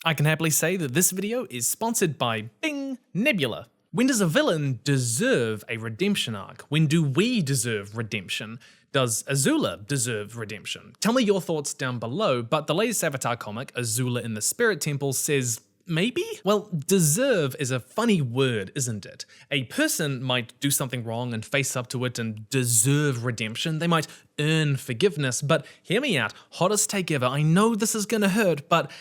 I can happily say that this video is sponsored by Bing Nebula. When does a villain deserve a redemption arc? When do we deserve redemption? Does Azula deserve redemption? Tell me your thoughts down below, but the latest Avatar comic, Azula in the Spirit Temple, says maybe? Well, deserve is a funny word, isn't it? A person might do something wrong and face up to it and deserve redemption. They might earn forgiveness, but hear me out, hottest take ever. I know this is gonna hurt, but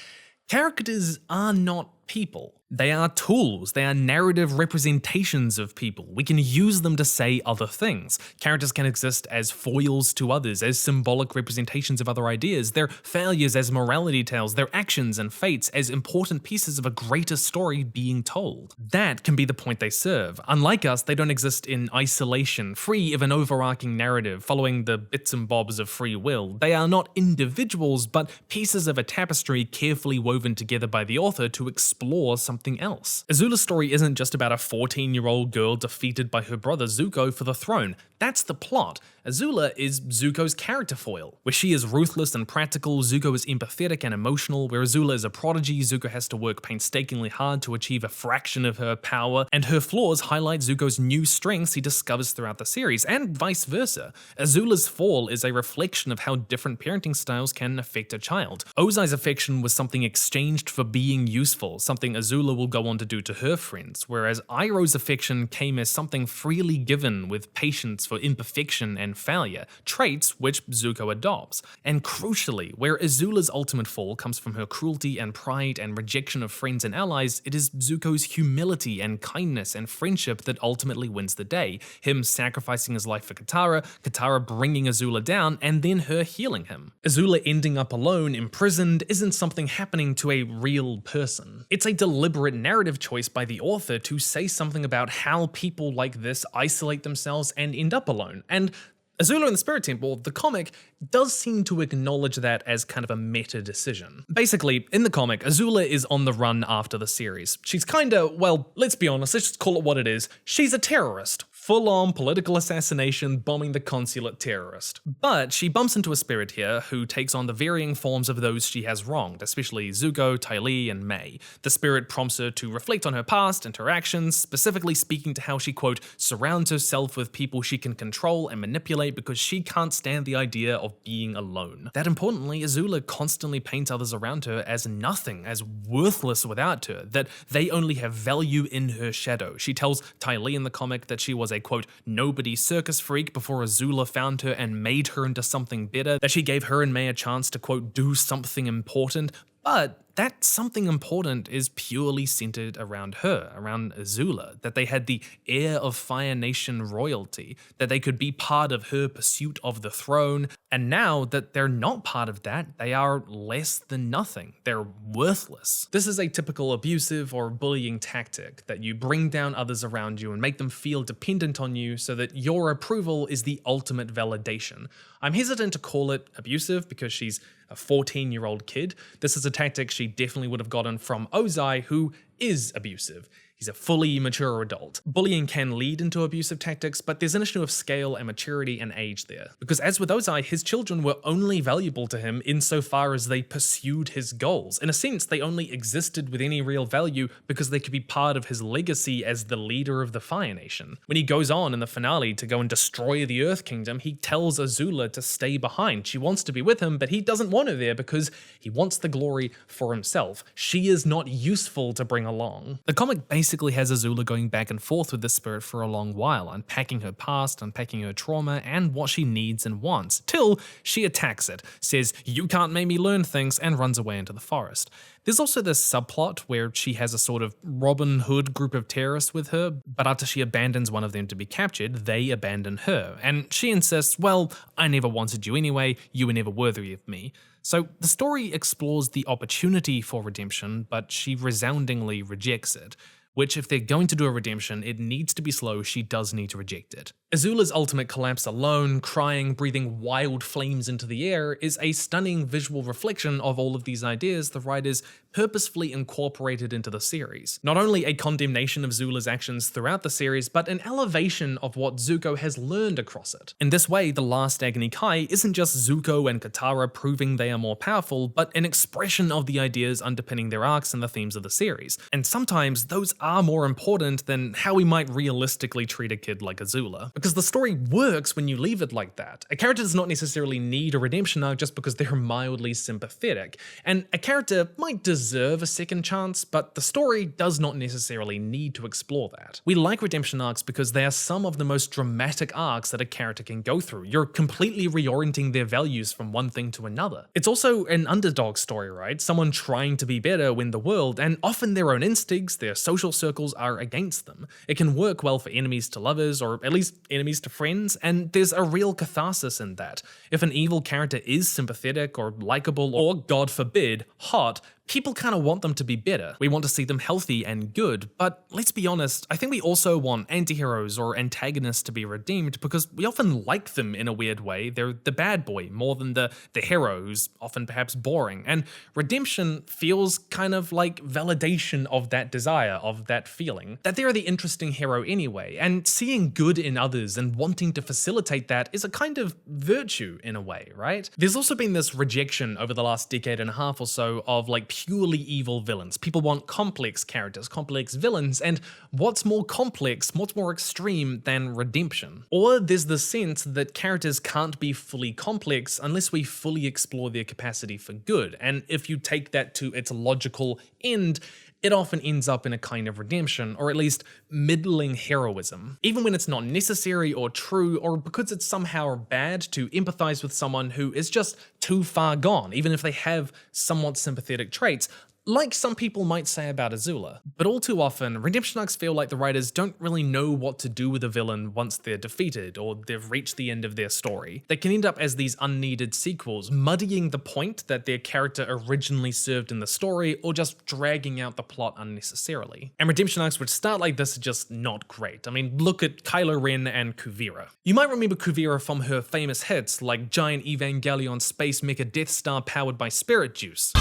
characters are not people. They are tools. They are narrative representations of people. We can use them to say other things. Characters can exist as foils to others, as symbolic representations of other ideas, their failures as morality tales, their actions and fates as important pieces of a greater story being told. That can be the point they serve. Unlike us, they don't exist in isolation, free of an overarching narrative, following the bits and bobs of free will. They are not individuals, but pieces of a tapestry carefully woven together by the author to explore something else. Azula's story isn't just about a 14-year-old girl defeated by her brother Zuko for the throne. That's the plot. Azula is Zuko's character foil. Where she is ruthless and practical, Zuko is empathetic and emotional. Where Azula is a prodigy, Zuko has to work painstakingly hard to achieve a fraction of her power, and her flaws highlight Zuko's new strengths he discovers throughout the series, and vice versa. Azula's fall is a reflection of how different parenting styles can affect a child. Ozai's affection was something exchanged for being useful, something Azula will go on to do to her friends, whereas Iroh's affection came as something freely given with patience for imperfection and failure, traits which Zuko adopts. And crucially, where Azula's ultimate fall comes from her cruelty and pride and rejection of friends and allies, it is Zuko's humility and kindness and friendship that ultimately wins the day, him sacrificing his life for Katara, Katara bringing Azula down, and then her healing him. Azula ending up alone, imprisoned, isn't something happening to a real person. It's a deliberate narrative choice by the author to say something about how people like this isolate themselves and end up alone. And Azula in the Spirit Temple, the comic, does seem to acknowledge that as kind of a meta decision. Basically, in the comic, Azula is on the run after the series. She's kinda, well, let's be honest, let's just call it what it is. She's a terrorist. Full-on political assassination, bombing the consulate terrorist. But she bumps into a spirit here who takes on the varying forms of those she has wronged, especially Zuko, Ty Lee, and May. The spirit prompts her to reflect on her past and her actions, specifically speaking to how she, quote, surrounds herself with people she can control and manipulate because she can't stand the idea of being alone. That importantly, Azula constantly paints others around her as nothing, as worthless without her, that they only have value in her shadow. She tells Ty Lee in the comic that she was a, quote, nobody circus freak before Azula found her and made her into something better, that she gave her and May a chance to, quote, do something important, but that something important is purely centered around her, around Azula, that they had the heir of Fire Nation royalty, that they could be part of her pursuit of the throne, and now that they're not part of that, they are less than nothing. They're worthless. This is a typical abusive or bullying tactic, that you bring down others around you and make them feel dependent on you so that your approval is the ultimate validation. I'm hesitant to call it abusive because she's a 14-year-old kid. This is a tactic she definitely would have gotten from Ozai, who is abusive. He's a fully mature adult. Bullying can lead into abusive tactics, but there's an issue of scale and maturity and age there. Because as with Ozai, his children were only valuable to him insofar as they pursued his goals. In a sense, they only existed with any real value because they could be part of his legacy as the leader of the Fire Nation. When he goes on in the finale to go and destroy the Earth Kingdom, he tells Azula to stay behind. She wants to be with him, but he doesn't want her there because he wants the glory for himself. She is not useful to bring along. The comic basically has Azula going back and forth with this spirit for a long while, unpacking her past, unpacking her trauma, and what she needs and wants, till she attacks it, says, you can't make me learn things, and runs away into the forest. There's also this subplot where she has a sort of Robin Hood group of terrorists with her, but after she abandons one of them to be captured, they abandon her, and she insists, well, I never wanted you anyway, you were never worthy of me. So the story explores the opportunity for redemption, but she resoundingly rejects it. Which, if they're going to do a redemption, it needs to be slow, she does need to reject it. Azula's ultimate collapse alone, crying, breathing wild flames into the air, is a stunning visual reflection of all of these ideas the writers purposefully incorporated into the series. Not only a condemnation of Zula's actions throughout the series, but an elevation of what Zuko has learned across it. In this way, the last Agni Kai isn't just Zuko and Katara proving they are more powerful, but an expression of the ideas underpinning their arcs and the themes of the series. And sometimes those are more important than how we might realistically treat a kid like Azula. Because the story works when you leave it like that. A character does not necessarily need a redemption arc just because they're mildly sympathetic. And a character might deserve a second chance, but the story does not necessarily need to explore that. We like redemption arcs because they are some of the most dramatic arcs that a character can go through. You're completely reorienting their values from one thing to another. It's also an underdog story, right? Someone trying to be better when the world, and often their own instincts, their social circles are against them. It can work well for enemies to lovers, or at least enemies to friends, and there's a real catharsis in that. If an evil character is sympathetic or likable or, God forbid, hot, people kind of want them to be better. We want to see them healthy and good, but let's be honest, I think we also want anti-heroes or antagonists to be redeemed because we often like them in a weird way. They're the bad boy more than the hero who's often perhaps boring, and redemption feels kind of like validation of that desire, of that feeling, that they're the interesting hero anyway, and seeing good in others and wanting to facilitate that is a kind of virtue in a way, right? There's also been this rejection over the last decade and a half or so of like purely evil villains. People want complex characters, complex villains, and what's more complex, what's more extreme than redemption? Or there's the sense that characters can't be fully complex unless we fully explore their capacity for good, and if you take that to its logical end, it often ends up in a kind of redemption, or at least middling heroism. Even when it's not necessary or true, or because it's somehow bad to empathize with someone who is just too far gone, even if they have somewhat sympathetic traits, like some people might say about Azula. But all too often, redemption arcs feel like the writers don't really know what to do with a villain once they're defeated or they've reached the end of their story. They can end up as these unneeded sequels, muddying the point that their character originally served in the story or just dragging out the plot unnecessarily. And redemption arcs which start like this are just not great. I mean, look at Kylo Ren and Kuvira. You might remember Kuvira from her famous hits like Giant Evangelion Space Mecha Death Star powered by Spirit Juice,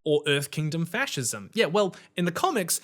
or Earth Kingdom fascism. Yeah, well, in the comics,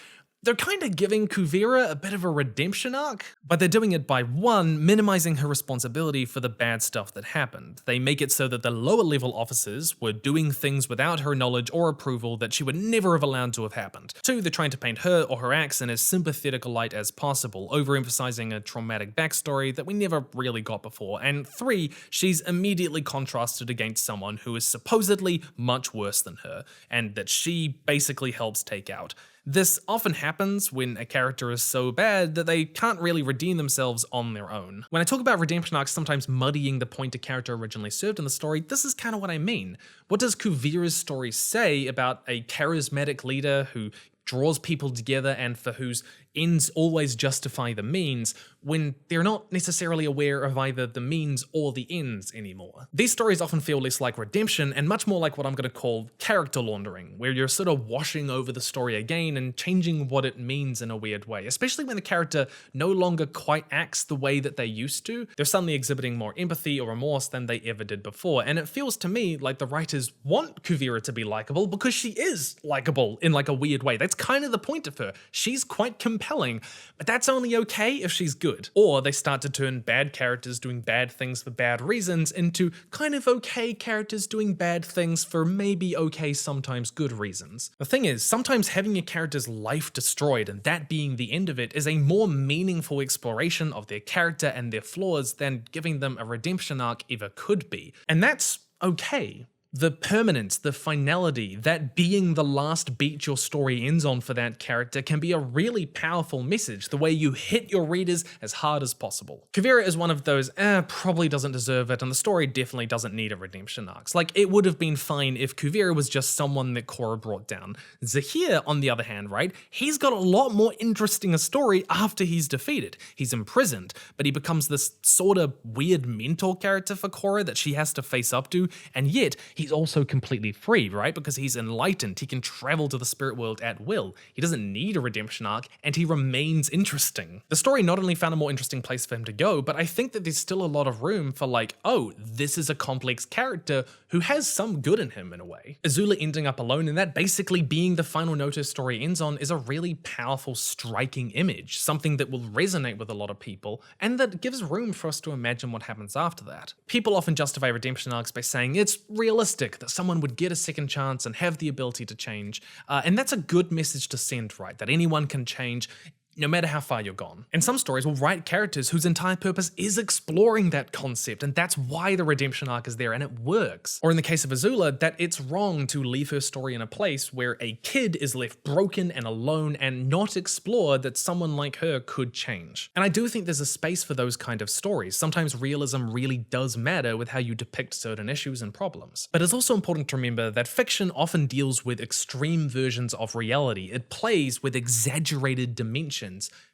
they're kind of giving Kuvira a bit of a redemption arc, but they're doing it by, one, minimizing her responsibility for the bad stuff that happened. They make it so that the lower level officers were doing things without her knowledge or approval that she would never have allowed to have happened. Two, they're trying to paint her or her acts in as sympathetic a light as possible, overemphasizing a traumatic backstory that we never really got before. And three, she's immediately contrasted against someone who is supposedly much worse than her, and that she basically helps take out. This often happens when a character is so bad that they can't really redeem themselves on their own. When I talk about redemption arcs sometimes muddying the point a character originally served in the story, this is kind of what I mean. What does Kuvira's story say about a charismatic leader who draws people together and for whose ends always justify the means, when they're not necessarily aware of either the means or the ends anymore? These stories often feel less like redemption and much more like what I'm going to call character laundering, where you're sort of washing over the story again and changing what it means in a weird way, especially when the character no longer quite acts the way that they used to. They're suddenly exhibiting more empathy or remorse than they ever did before, and it feels to me like the writers want Kuvira to be likable because she is likable in like a weird way. That's kind of the point of her. She's quite compelling, but that's only okay if she's good. Or they start to turn bad characters doing bad things for bad reasons into kind of okay characters doing bad things for maybe okay sometimes good reasons. The thing is, sometimes having a character's life destroyed and that being the end of it is a more meaningful exploration of their character and their flaws than giving them a redemption arc ever could be. And that's okay. The permanence, the finality, that being the last beat your story ends on for that character can be a really powerful message, the way you hit your readers as hard as possible. Kuvira is one of those, probably doesn't deserve it, and the story definitely doesn't need a redemption arc. Like, it would have been fine if Kuvira was just someone that Korra brought down. Zahir, on the other hand, right, he's got a lot more interesting a story after he's defeated. He's imprisoned, but he becomes this sort of weird mentor character for Korra that she has to face up to, and yet he he's also completely free, right? Because he's enlightened, he can travel to the spirit world at will. He doesn't need a redemption arc, and he remains interesting. The story not only found a more interesting place for him to go, but I think that there's still a lot of room for like, oh, this is a complex character who has some good in him in a way. Azula ending up alone and that basically being the final note her story ends on is a really powerful, striking image, something that will resonate with a lot of people, and that gives room for us to imagine what happens after that. People often justify redemption arcs by saying it's realistic that someone would get a second chance and have the ability to change, and that's a good message to send, right? That anyone can change, no matter how far you're gone. And some stories will write characters whose entire purpose is exploring that concept, and that's why the redemption arc is there and it works. Or in the case of Azula, that it's wrong to leave her story in a place where a kid is left broken and alone and not explore that someone like her could change. And I do think there's a space for those kind of stories. Sometimes realism really does matter with how you depict certain issues and problems. But it's also important to remember that fiction often deals with extreme versions of reality. It plays with exaggerated dimensions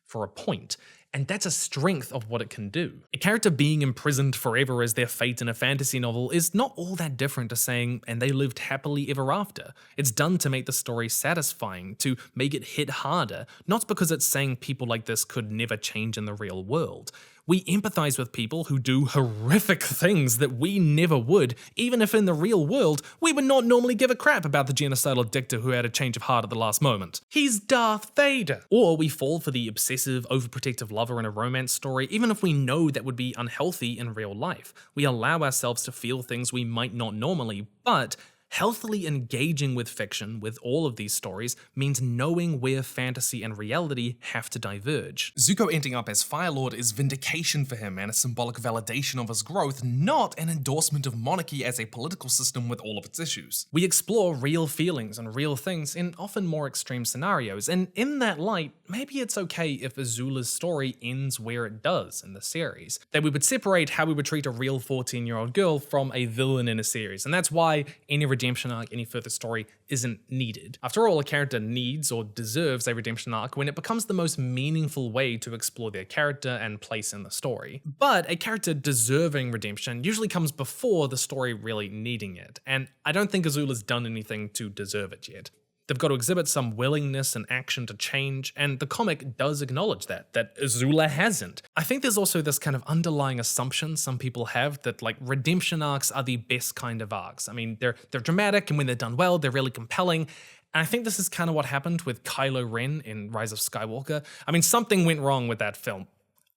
for a point, and that's a strength of what it can do. A character being imprisoned forever as their fate in a fantasy novel is not all that different to saying, and they lived happily ever after. It's done to make the story satisfying, to make it hit harder, not because it's saying people like this could never change in the real world. We empathize with people who do horrific things that we never would, even if in the real world, we would not normally give a crap about the genocidal dictator who had a change of heart at the last moment. He's Darth Vader. Or we fall for the obsessive, overprotective lover in a romance story, even if we know that would be unhealthy in real life. We allow ourselves to feel things we might not normally, but healthily engaging with fiction with all of these stories means knowing where fantasy and reality have to diverge. Zuko ending up as Fire Lord is vindication for him and a symbolic validation of his growth, not an endorsement of monarchy as a political system with all of its issues. We explore real feelings and real things in often more extreme scenarios, and in that light, maybe it's okay if Azula's story ends where it does in the series. That we would separate how we would treat a real 14-year-old girl from a villain in a series, and that's why any redemption arc, any further story isn't needed. After all, a character needs or deserves a redemption arc when it becomes the most meaningful way to explore their character and place in the story. But a character deserving redemption usually comes before the story really needing it, and I don't think Azula's done anything to deserve it yet. They've got to exhibit some willingness and action to change, and the comic does acknowledge that Azula hasn't. I think there's also this kind of underlying assumption some people have that like redemption arcs are the best kind of arcs. I mean, they're dramatic, and when they're done well, they're really compelling. And I think this is kind of what happened with Kylo Ren in Rise of Skywalker. I mean, something went wrong with that film.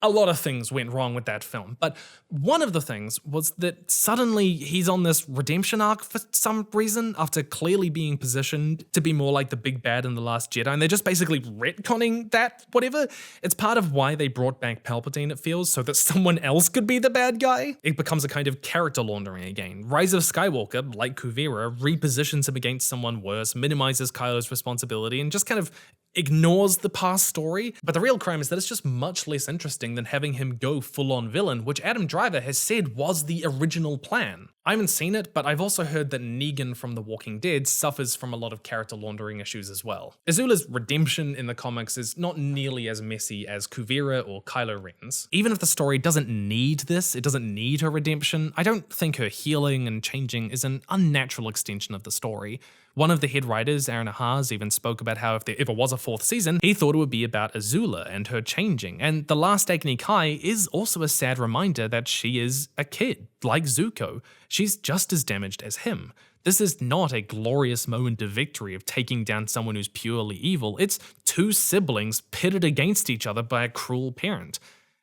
A lot of things went wrong with that film, but one of the things was that suddenly he's on this redemption arc for some reason after clearly being positioned to be more like the big bad in The Last Jedi, and they're just basically retconning that, whatever. It's part of why they brought back Palpatine, it feels, so that someone else could be the bad guy. It becomes a kind of character laundering again. Rise of Skywalker, like Kuvira, repositions him against someone worse, minimizes Kylo's responsibility, and just kind of ignores the past story. But the real crime is that it's just much less interesting than having him go full-on villain, which Adam Driver has said was the original plan. I haven't seen it, but I've also heard that Negan from The Walking Dead suffers from a lot of character laundering issues as well. Azula's redemption in the comics is not nearly as messy as Kuvira or Kylo Ren's. Even if the story doesn't need this, it doesn't need her redemption, I don't think her healing and changing is an unnatural extension of the story. One of the head writers, Aaron Ahaz, even spoke about how if there ever was a fourth season, he thought it would be about Azula and her changing, and the last Agni Kai is also a sad reminder that she is a kid, like Zuko. She's just as damaged as him. This is not a glorious moment of victory of taking down someone who's purely evil, it's two siblings pitted against each other by a cruel parent.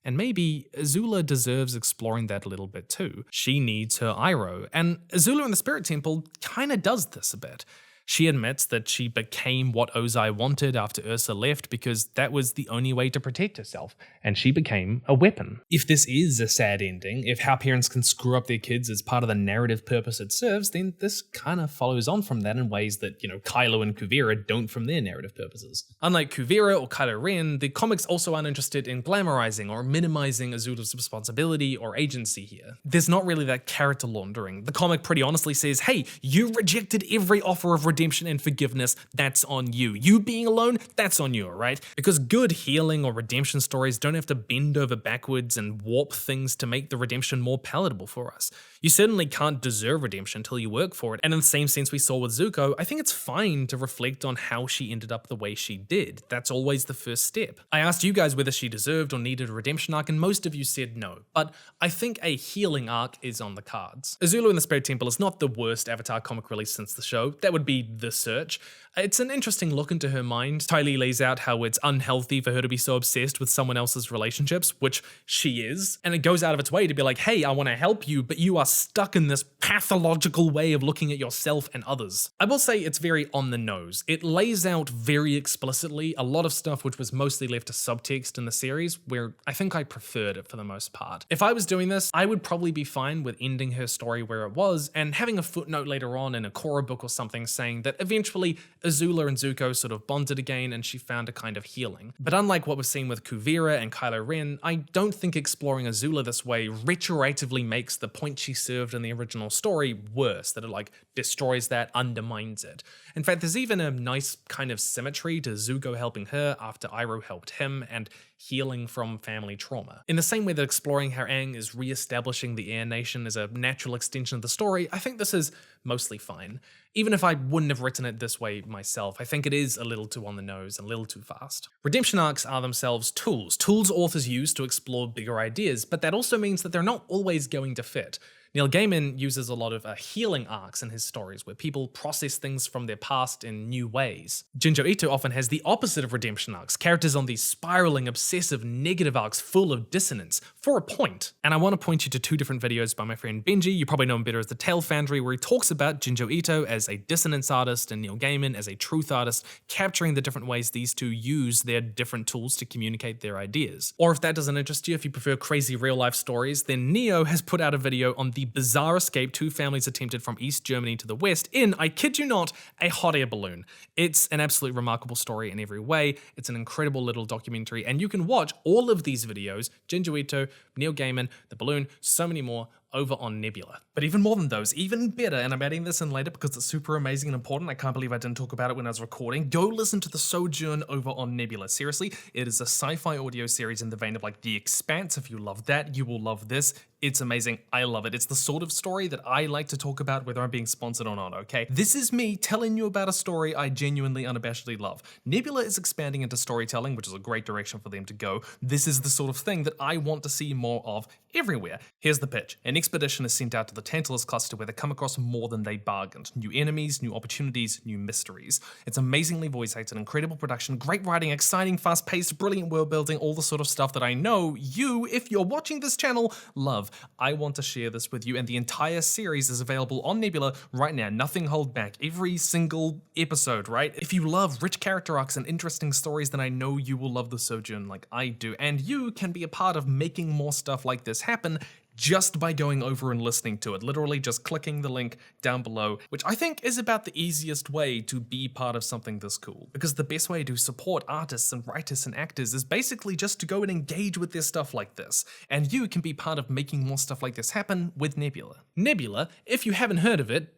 And maybe Azula deserves exploring that a little bit too. She needs her Iroh, and Azula in the Spirit Temple kinda does this a bit. She admits that she became what Ozai wanted after Ursa left because that was the only way to protect herself, and she became a weapon. If this is a sad ending, if how parents can screw up their kids is part of the narrative purpose it serves, then this kind of follows on from that in ways that, Kylo and Kuvira don't from their narrative purposes. Unlike Kuvira or Kylo Ren, the comics also aren't interested in glamorizing or minimizing Azula's responsibility or agency here. There's not really that character laundering. The comic pretty honestly says, hey, you rejected every offer of redemption and forgiveness, that's on you. You being alone, that's on you, alright? Because good healing or redemption stories don't have to bend over backwards and warp things to make the redemption more palatable for us. You certainly can't deserve redemption until you work for it, and in the same sense we saw with Zuko, I think it's fine to reflect on how she ended up the way she did. That's always the first step. I asked you guys whether she deserved or needed a redemption arc, and most of you said no, but I think a healing arc is on the cards. Azula in the Spirit Temple is not the worst Avatar comic release since the show. That would be The Search. It's an interesting look into her mind. Ty Lee lays out how it's unhealthy for her to be so obsessed with someone else's relationships, which she is, and it goes out of its way to be like, hey, I want to help you, but you are stuck in this pathological way of looking at yourself and others. I will say it's very on the nose. It lays out very explicitly a lot of stuff which was mostly left to subtext in the series, where I think I preferred it for the most part. If I was doing this, I would probably be fine with ending her story where it was and having a footnote later on in a Korra book or something saying that eventually Azula and Zuko sort of bonded again and she found a kind of healing. But unlike what was seen with Kuvira and Kylo Ren, I don't think exploring Azula this way retroactively makes the point she served in the original story worse, that it like destroys that, undermines it. In fact, there's even a nice kind of symmetry to Zuko helping her after Iroh helped him and healing from family trauma. In the same way that exploring how Aang is re-establishing the Air Nation as a natural extension of the story, I think this is mostly fine. Even if I wouldn't have written it this way myself, I think it is a little too on the nose and a little too fast. Redemption arcs are themselves tools authors use to explore bigger ideas, but that also means that they're not always going to fit. Neil Gaiman uses a lot of healing arcs in his stories where people process things from their past in new ways. Junji Ito often has the opposite of redemption arcs, characters on these spiraling, obsessive, negative arcs full of dissonance, for a point. And I want to point you to two different videos by my friend Benji. You probably know him better as the Tale Foundry, where he talks about Junji Ito as a dissonance artist and Neil Gaiman as a truth artist, capturing the different ways these two use their different tools to communicate their ideas. Or if that doesn't interest you, if you prefer crazy real-life stories, then Neo has put out a video on the bizarre escape two families attempted from East Germany to the West in, I kid you not, a hot air balloon. It's an absolutely remarkable story in every way. It's an incredible little documentary, and you can watch all of these videos, Junji Ito, Neil Gaiman, The Balloon, so many more, over on Nebula. But even more than those, even better, and I'm adding this in later because it's super amazing and important, I can't believe I didn't talk about it when I was recording, go listen to The Sojourn over on Nebula. Seriously, it is a sci-fi audio series in the vein of like The Expanse. If you love that, you will love this. It's amazing. I love it. It's the sort of story that I like to talk about whether I'm being sponsored or not, okay? This is me telling you about a story I genuinely, unabashedly love. Nebula is expanding into storytelling, which is a great direction for them to go. This is the sort of thing that I want to see more of everywhere. Here's the pitch. An expedition is sent out to the Tantalus cluster where they come across more than they bargained. New enemies, new opportunities, new mysteries. It's amazingly voice acted, incredible production, great writing, exciting, fast-paced, brilliant world building, all the sort of stuff that I know you, if you're watching this channel, love. I want to share this with you, and the entire series is available on Nebula right now. Nothing held back. Every single episode, right? If you love rich character arcs and interesting stories, then I know you will love The Sojourn like I do, and you can be a part of making more stuff like this happen just by going over and listening to it, literally just clicking the link down below, which I think is about the easiest way to be part of something this cool. Because the best way to support artists and writers and actors is basically just to go and engage with their stuff like this. And you can be part of making more stuff like this happen with Nebula. Nebula, if you haven't heard of it,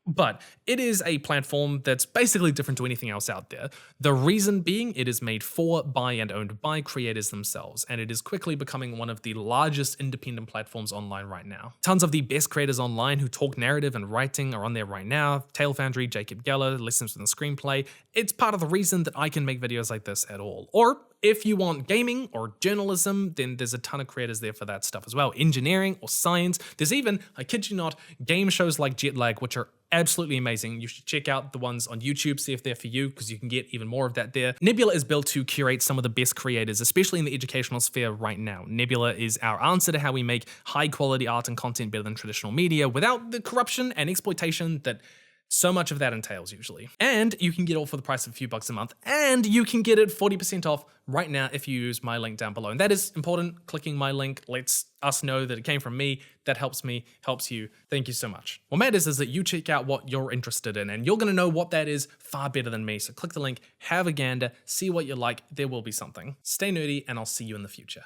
but it is a platform that's basically different to anything else out there. The reason being it is made for, by, and owned by creators themselves, and it is quickly becoming one of the largest independent platforms online right now. Tons of the best creators online who talk narrative and writing are on there right now. Tale Foundry, Jacob Geller, Lessons from the Screenplay. It's part of the reason that I can make videos like this at all. Or if you want gaming or journalism, then there's a ton of creators there for that stuff as well. Engineering or science. There's even, I kid you not, game shows like Jetlag, which are absolutely amazing. You should check out the ones on YouTube, see if they're for you, because you can get even more of that there. Nebula is built to curate some of the best creators, especially in the educational sphere right now. Nebula is our answer to how we make high quality art and content better than traditional media without the corruption and exploitation that so much of that entails usually. And you can get all for the price of a few bucks a month, and you can get it 40% off right now if you use my link down below. And that is important. Clicking my link lets us know that it came from me. That helps me, helps you. Thank you so much. What matters is that you check out what you're interested in, and you're gonna know what that is far better than me. So click the link, have a gander, see what you like. There will be something. Stay nerdy, and I'll see you in the future.